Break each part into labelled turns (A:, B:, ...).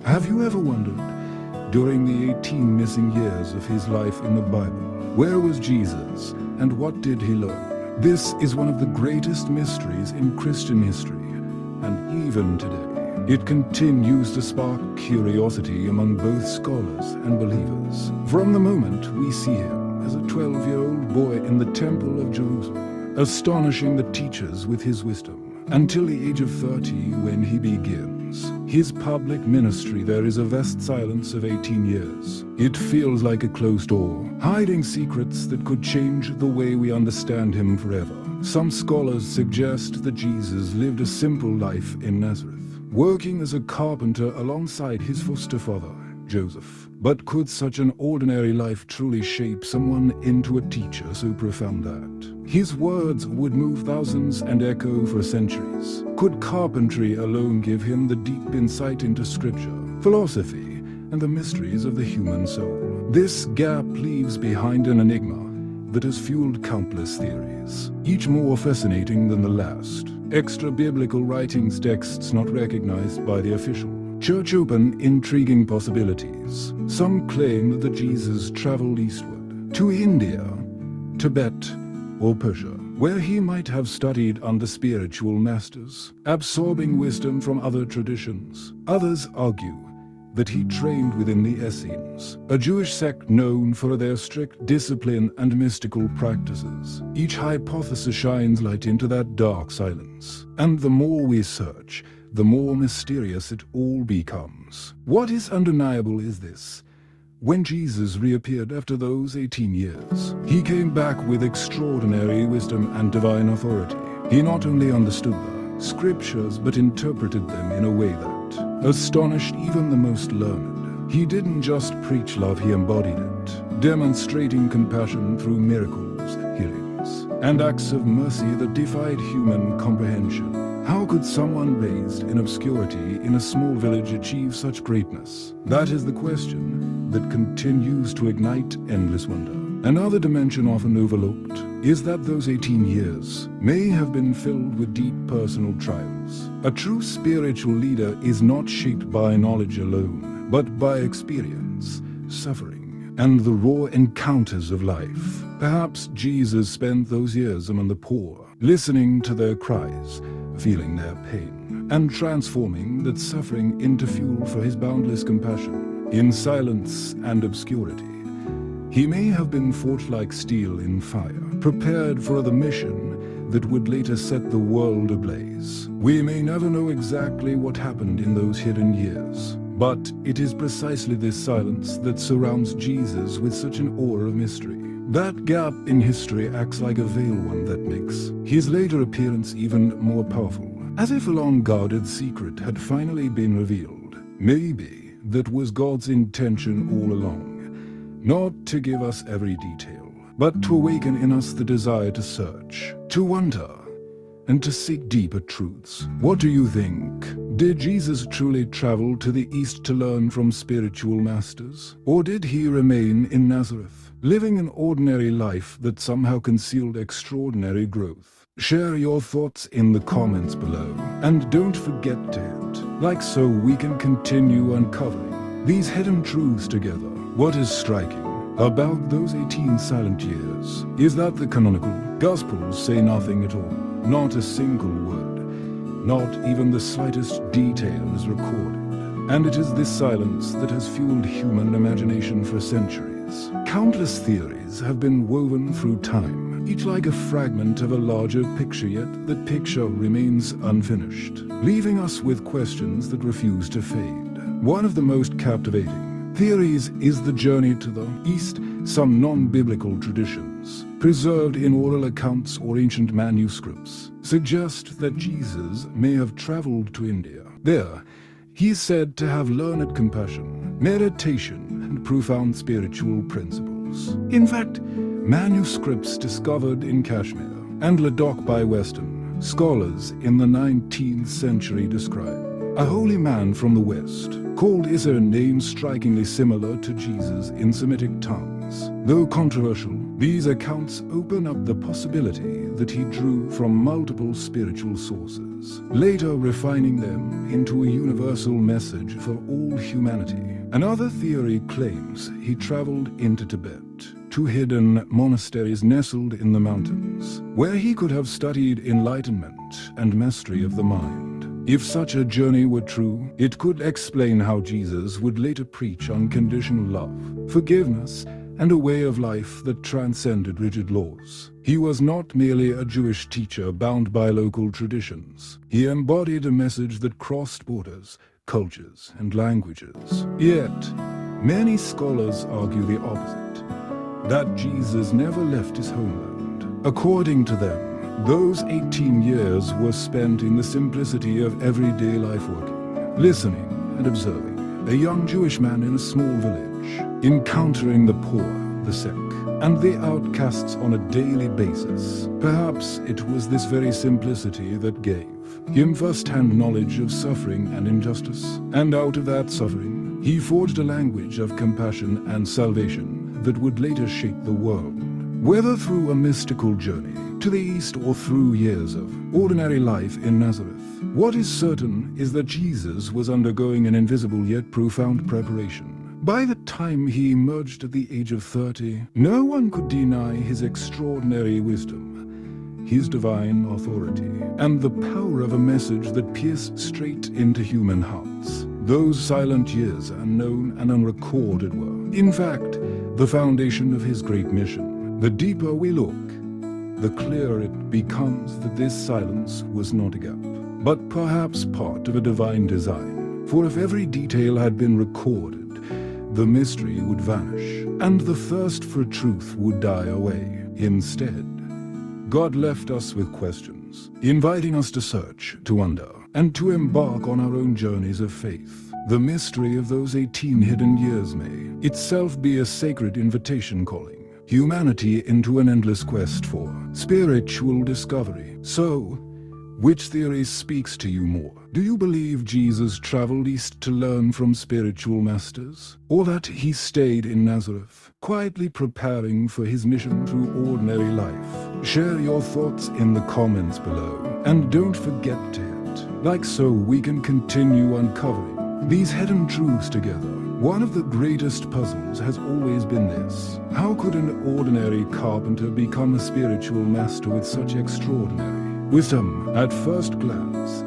A: Have you ever wondered, during the 18 missing years of his life in the Bible, where was Jesus and what did he learn? This is one of the greatest mysteries in Christian history, and even today, it continues to spark curiosity among both scholars and believers. From the moment we see him as a 12-year-old boy in the Temple of Jerusalem, astonishing the teachers with his wisdom, until the age of 30 when he begins his public ministry, there is a vast silence of 18 years. It feels like a closed door, hiding secrets that could change the way we understand him forever. Some scholars suggest that Jesus lived a simple life in Nazareth, working as a carpenter alongside his foster father, Joseph. But could such an ordinary life truly shape someone into a teacher so profound that his words would move thousands and echo for centuries? Could carpentry alone give him the deep insight into scripture, philosophy, and the mysteries of the human soul? This gap leaves behind an enigma that has fueled countless theories, each more fascinating than the last. Extra-biblical writings, texts not recognized by the official Church, open intriguing possibilities. Some claim that Jesus traveled eastward to India, Tibet, or Persia, where he might have studied under spiritual masters, absorbing wisdom from other traditions. Others argue that he trained within the Essenes, a Jewish sect known for their strict discipline and mystical practices. Each hypothesis shines light into that dark silence, and the more we search, the more mysterious it all becomes. What is undeniable is this: when Jesus reappeared after those 18 years, he came back with extraordinary wisdom and divine authority. He not only understood the scriptures, but interpreted them in a way that astonished even the most learned. He didn't just preach love, he embodied it, demonstrating compassion through miracles, healings, and acts of mercy that defied human comprehension. How could someone raised in obscurity in a small village achieve such greatness? That is the question that continues to ignite endless wonder. Another dimension often overlooked is that those 18 years may have been filled with deep personal trials. A true spiritual leader is not shaped by knowledge alone, but by experience, suffering, and the raw encounters of life. Perhaps Jesus spent those years among the poor, listening to their cries, feeling their pain, and transforming that suffering into fuel for his boundless compassion. In silence and obscurity, he may have been forged like steel in fire, prepared for the mission that would later set the world ablaze. We may never know exactly what happened in those hidden years, but it is precisely this silence that surrounds Jesus with such an aura of mystery. That gap in history acts like a veil, one that makes his later appearance even more powerful, as if a long-guarded secret had finally been revealed. Maybe that was God's intention all along, not to give us every detail, but to awaken in us the desire to search, to wonder, and to seek deeper truths. What do you think? Did Jesus truly travel to the East to learn from spiritual masters? Or did he remain in Nazareth, living an ordinary life that somehow concealed extraordinary growth? Share your thoughts in the comments below, and don't forget to hit like so we can continue uncovering these hidden truths together. What is striking about those 18 silent years is that the canonical Gospels say nothing at all, not a single word, not even the slightest detail is recorded. And it is this silence that has fueled human imagination for centuries. Countless theories have been woven through time, each like a fragment of a larger picture, yet that picture remains unfinished, leaving us with questions that refuse to fade. One of the most captivating theories is the journey to the East. Some non-biblical traditions, preserved in oral accounts or ancient manuscripts, suggest that Jesus may have traveled to India. There, he is said to have learned compassion, meditation, and profound spiritual principles. In fact, manuscripts discovered in Kashmir and Ladakh by Western scholars in the 19th century describe a holy man from the West, called Isa, a name strikingly similar to Jesus in Semitic tongues. Though controversial, these accounts open up the possibility that he drew from multiple spiritual sources. scriptures, later refining them into a universal message for all humanity. Another theory claims he traveled into Tibet, to hidden monasteries nestled in the mountains, where he could have studied enlightenment and mastery of the mind. If such a journey were true, it could explain how Jesus would later preach unconditional love, forgiveness, and a way of life that transcended rigid laws. He was not merely a Jewish teacher bound by local traditions. He embodied a message that crossed borders, cultures, and languages. Yet, many scholars argue the opposite, that Jesus never left his homeland. According to them, those 18 years were spent in the simplicity of everyday life, working, listening, and observing. A young Jewish man in a small village, encountering the poor, the sick, and the outcasts on a daily basis. Perhaps it was this very simplicity that gave him first-hand knowledge of suffering and injustice. And out of that suffering, he forged a language of compassion and salvation that would later shape the world. Whether through a mystical journey to the East or through years of ordinary life in Nazareth, what is certain is that Jesus was undergoing an invisible yet profound preparation. By the time he emerged at the age of 30, no one could deny his extraordinary wisdom, his divine authority, and the power of a message that pierced straight into human hearts. Those silent years, unknown and unrecorded, were, in fact, the foundation of his great mission. The deeper we look, the clearer it becomes that this silence was not a gap, but perhaps part of a divine design. For if every detail had been recorded, the mystery would vanish, and the thirst for truth would die away. Instead, God left us with questions, inviting us to search, to wonder, and to embark on our own journeys of faith. The mystery of those 18 hidden years may itself be a sacred invitation calling humanity into an endless quest for spiritual discovery. So, which theory speaks to you more? Do you believe Jesus traveled east to learn from spiritual masters? Or that he stayed in Nazareth, quietly preparing for his mission through ordinary life? Share your thoughts in the comments below, and don't forget to hit like so we can continue uncovering these hidden truths together. One of the greatest puzzles has always been this: how could an ordinary carpenter become a spiritual master with such extraordinary wisdom? At first glance,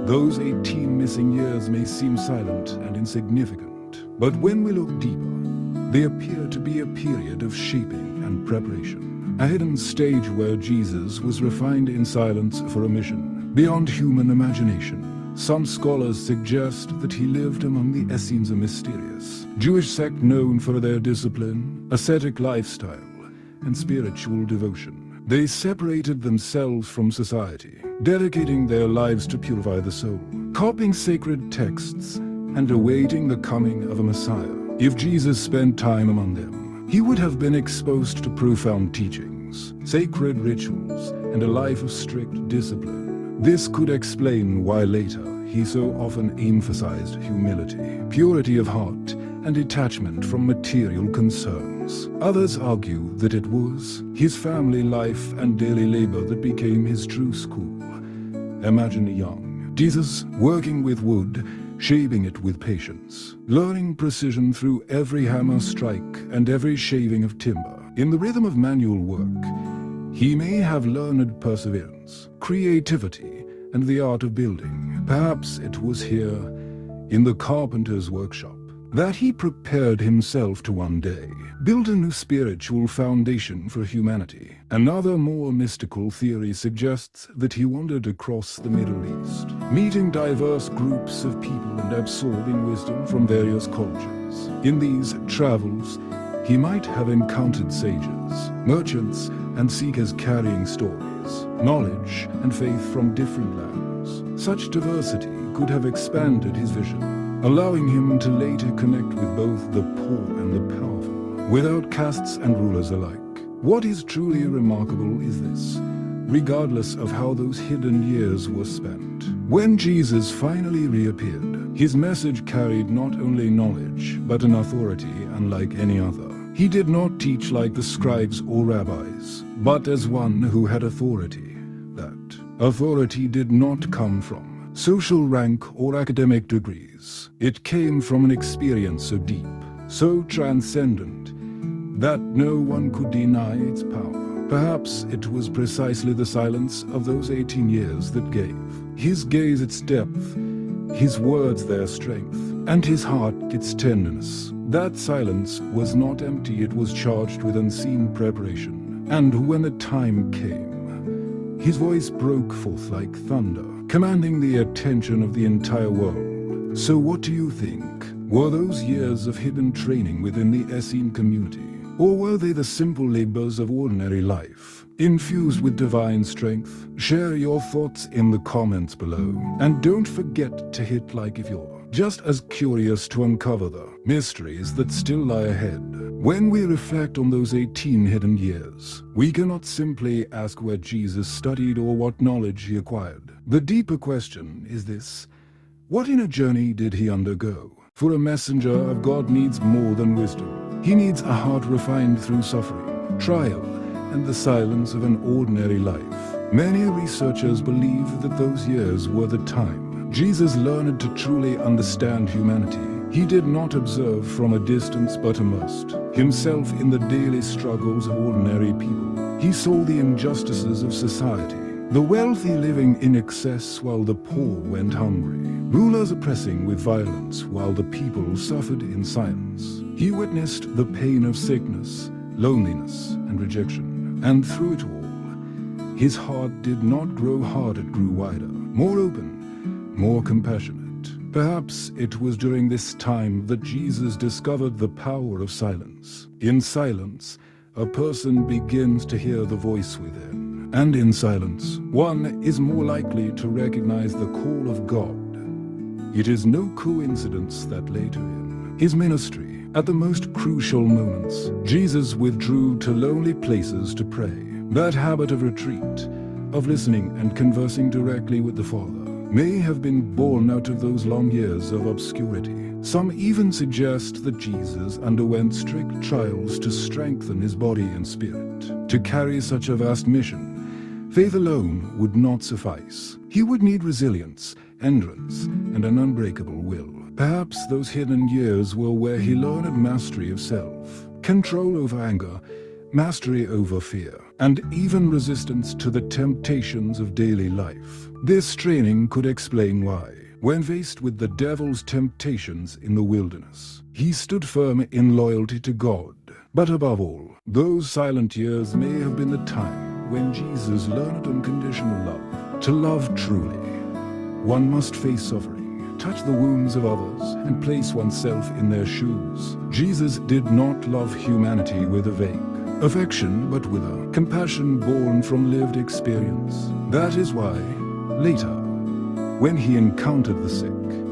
A: those 18 missing years may seem silent and insignificant, but when we look deeper, they appear to be a period of shaping and preparation, a hidden stage where Jesus was refined in silence for a mission beyond human imagination. Some scholars suggest that he lived among the Essenes, a mysterious Jewish sect known for their discipline, ascetic lifestyle, and spiritual devotion. They separated themselves from society, dedicating their lives to purify the soul, copying sacred texts, and awaiting the coming of a Messiah. If Jesus spent time among them, he would have been exposed to profound teachings, sacred rituals, and a life of strict discipline. This could explain why later he so often emphasized humility, purity of heart, and detachment from material concerns. Others argue that it was his family life and daily labor that became his true school. Imagine a young Jesus working with wood, shaping it with patience, learning precision through every hammer strike and every shaving of timber. In the rhythm of manual work, he may have learned perseverance, creativity, and the art of building. Perhaps it was here, in the carpenter's workshop, that he prepared himself to one day build a new spiritual foundation for humanity. Another more mystical theory suggests that he wandered across the Middle East, meeting diverse groups of people and absorbing wisdom from various cultures. In these travels, he might have encountered sages, merchants, and seekers carrying stories, knowledge, and faith from different lands. Such diversity could have expanded his vision, allowing him to later connect with both the poor and the powerful, without castes and rulers alike. What is truly remarkable is this: regardless of how those hidden years were spent, when Jesus finally reappeared, his message carried not only knowledge, but an authority unlike any other. He did not teach like the scribes or rabbis, but as one who had authority that Authority did not come from social rank or academic degrees. It came from an experience so deep, so transcendent, that no one could deny its power. Perhaps it was precisely the silence of those 18 years that gave his gaze its depth, his words their strength, and his heart its tenderness. That silence was not empty, it was charged with unseen preparation. And when the time came, his voice broke forth like thunder, commanding the attention of the entire world. So what do you think? Were those years of hidden training within the Essene community? Or were they the simple labors of ordinary life, infused with divine strength? Share your thoughts in the comments below. And don't forget to hit like if you're just as curious to uncover the mysteries that still lie ahead. When we reflect on those 18 hidden years, we cannot simply ask where Jesus studied or what knowledge he acquired. The deeper question is this: what inner journey did he undergo? For a messenger of God needs more than wisdom. He needs a heart refined through suffering, trial, and the silence of an ordinary life. Many researchers believe that those years were the time Jesus learned to truly understand humanity. He did not observe from a distance but immersed himself in the daily struggles of ordinary people. He saw the injustices of society, the wealthy living in excess while the poor went hungry, rulers oppressing with violence while the people suffered in silence. He witnessed the pain of sickness, loneliness, and rejection. And through it all, his heart did not grow hard, it grew wider, more open, more compassionate. Perhaps it was during this time that Jesus discovered the power of silence. In silence, a person begins to hear the voice within. And in silence, one is more likely to recognize the call of God. It is no coincidence that later in his ministry, at the most crucial moments, Jesus withdrew to lonely places to pray. That habit of retreat, of listening and conversing directly with the Father, may have been born out of those long years of obscurity. Some even suggest that Jesus underwent strict trials to strengthen his body and spirit. To carry such a vast mission, faith alone would not suffice. He would need resilience, endurance, and an unbreakable will. Perhaps those hidden years were where he learned mastery of self, control over anger, mastery over fear, and even resistance to the temptations of daily life. This training could explain why, when faced with the devil's temptations in the wilderness, he stood firm in loyalty to God. But above all, those silent years may have been the time when Jesus learned unconditional love. To love truly, one must face suffering, touch the wounds of others, and place oneself in their shoes. Jesus did not love humanity with a vague affection, but with a compassion born from lived experience. That is why, later, when he encountered the sick,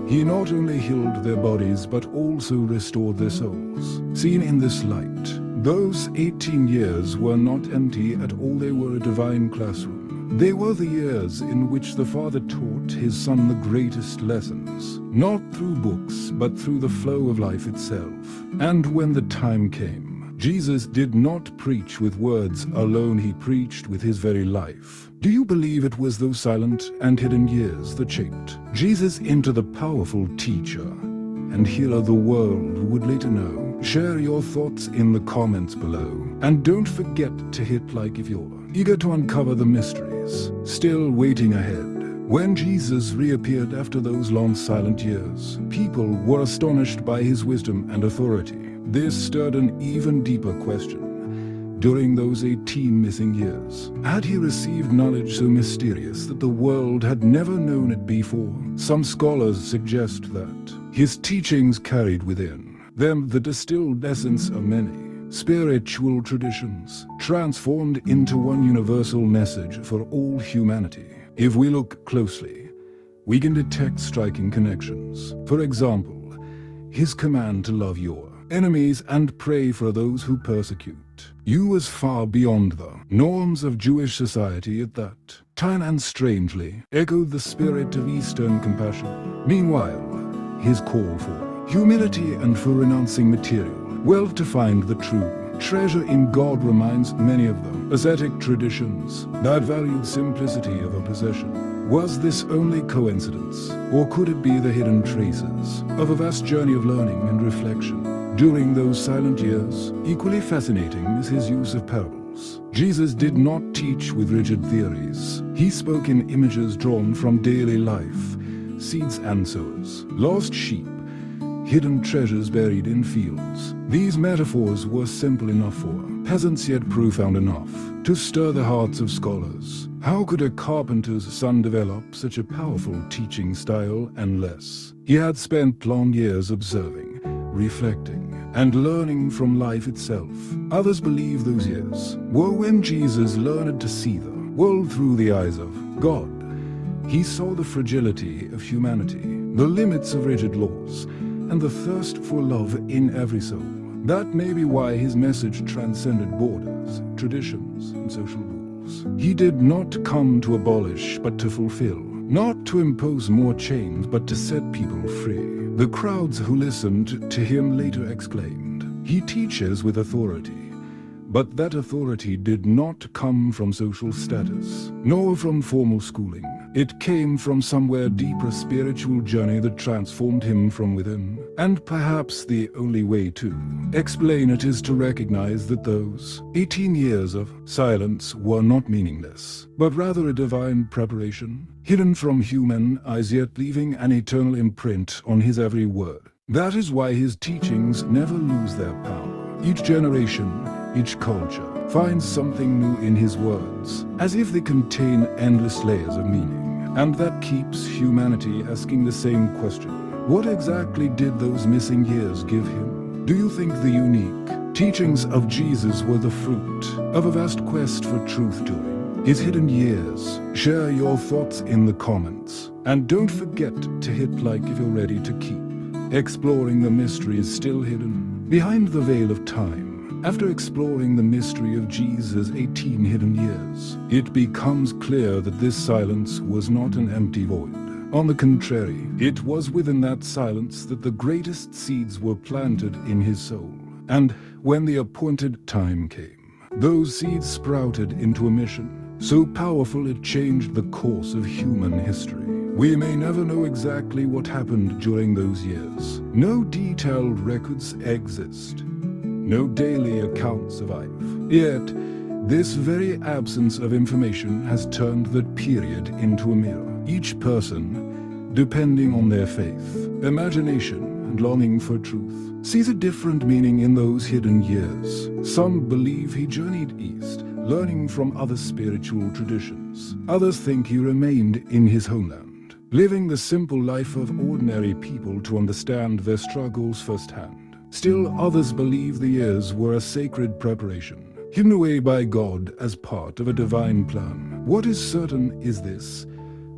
A: he not only healed their bodies but also restored their souls. Seen in this light, those 18 years were not empty at all, they were a divine classroom. They were the years in which the Father taught his Son the greatest lessons, not through books, but through the flow of life itself. And when the time came, Jesus did not preach with words alone, he preached with his very life. Do you believe it was those silent and hidden years that shaped Jesus into the powerful teacher and healer the world would later know? Share your thoughts in the comments below. And don't forget to hit like if you're eager to uncover the mysteries still waiting ahead. When Jesus reappeared after those long silent years, people were astonished by his wisdom and authority. This stirred an even deeper question. During those 18 missing years, had he received knowledge so mysterious that the world had never known it before? Some scholars suggest that his teachings carried within them the distilled essence of many spiritual traditions, transformed into one universal message for all humanity. If we look closely, we can detect striking connections. For example, his command to love your enemies and pray for those who persecute you was far beyond the norms of Jewish society at that time and strangely echoed the spirit of Eastern compassion. Meanwhile, his call for humility and for renouncing material wealth to find the true treasure in God reminds many of them ascetic traditions that valued simplicity of a possession. Was this only coincidence, or could it be the hidden traces of a vast journey of learning and reflection? During those silent years, equally fascinating is his use of parables. Jesus did not teach with rigid theories. He spoke in images drawn from daily life: seeds and sowers, lost sheep, hidden treasures buried in fields. These metaphors were simple enough for peasants, yet profound enough to stir the hearts of scholars. How could a carpenter's son develop such a powerful teaching style unless he had spent long years observing, reflecting, and learning from life itself? Others believe those years were when Jesus learned to see the world through the eyes of God. He saw the fragility of humanity, the limits of rigid laws, and the thirst for love in every soul. That may be why his message transcended borders, traditions, and social rules. He did not come to abolish, but to fulfill. Not to impose more chains, but to set people free. The crowds who listened to him later exclaimed, "He teaches with authority." But that authority did not come from social status, nor from formal schooling. It came from somewhere deeper, a spiritual journey that transformed him from within. And perhaps the only way to explain it is to recognize that those 18 years of silence were not meaningless, but rather a divine preparation, hidden from human eyes yet leaving an eternal imprint on his every word. That is why his teachings never lose their power. Each generation, each culture, finds something new in his words, as if they contain endless layers of meaning. And that keeps humanity asking the same question: what exactly did those missing years give him? Do you think the unique teachings of Jesus were the fruit of a vast quest for truth during his hidden years? Share your thoughts in the comments. And don't forget to hit like if you're ready to keep exploring the mysteries still hidden behind the veil of time. After exploring the mystery of Jesus' 18 hidden years, it becomes clear that this silence was not an empty void. On the contrary, it was within that silence that the greatest seeds were planted in his soul. And when the appointed time came, those seeds sprouted into a mission so powerful it changed the course of human history. We may never know exactly what happened during those years. No detailed records exist. No daily accounts survive. Yet, this very absence of information has turned that period into a mirror. Each person, depending on their faith, imagination, and longing for truth, sees a different meaning in those hidden years. Some believe he journeyed east, learning from other spiritual traditions. Others think he remained in his homeland, living the simple life of ordinary people to understand their struggles firsthand. Still others believe the years were a sacred preparation, hidden away by God as part of a divine plan. What is certain is this: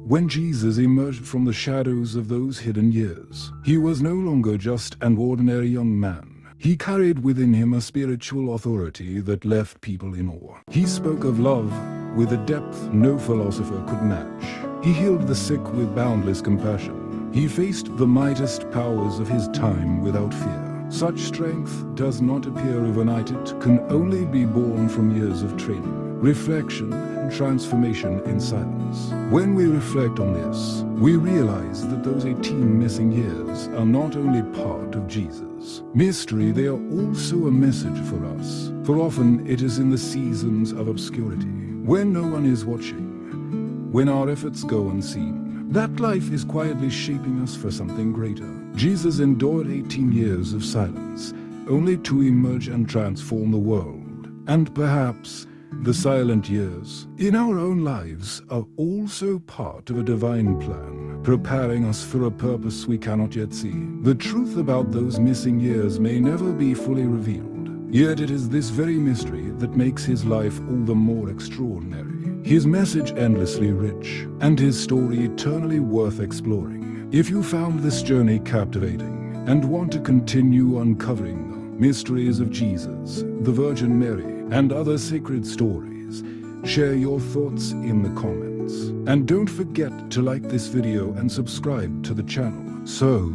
A: when Jesus emerged from the shadows of those hidden years, he was no longer just an ordinary young man. He carried within him a spiritual authority that left people in awe. He spoke of love with a depth no philosopher could match. He healed the sick with boundless compassion. He faced the mightiest powers of his time without fear. Such strength does not appear overnight. It can only be born from years of training, reflection, and transformation in silence. When we reflect on this, we realize that those 18 missing years are not only part of Jesus' mystery, they are also a message for us. For often it is in the seasons of obscurity, when no one is watching, when our efforts go unseen, that life is quietly shaping us for something greater. Jesus endured 18 years of silence, only to emerge and transform the world. And perhaps the silent years in our own lives are also part of a divine plan, preparing us for a purpose we cannot yet see. The truth about those missing years may never be fully revealed, yet it is this very mystery that makes his life all the more extraordinary, his message endlessly rich, and his story eternally worth exploring. If you found this journey captivating and want to continue uncovering the mysteries of Jesus, the Virgin Mary, and other sacred stories, share your thoughts in the comments. And don't forget to like this video and subscribe to the channel so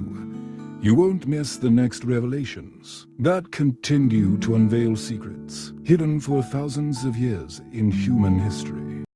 A: You won't miss the next revelations that continue to unveil secrets hidden for thousands of years in human history.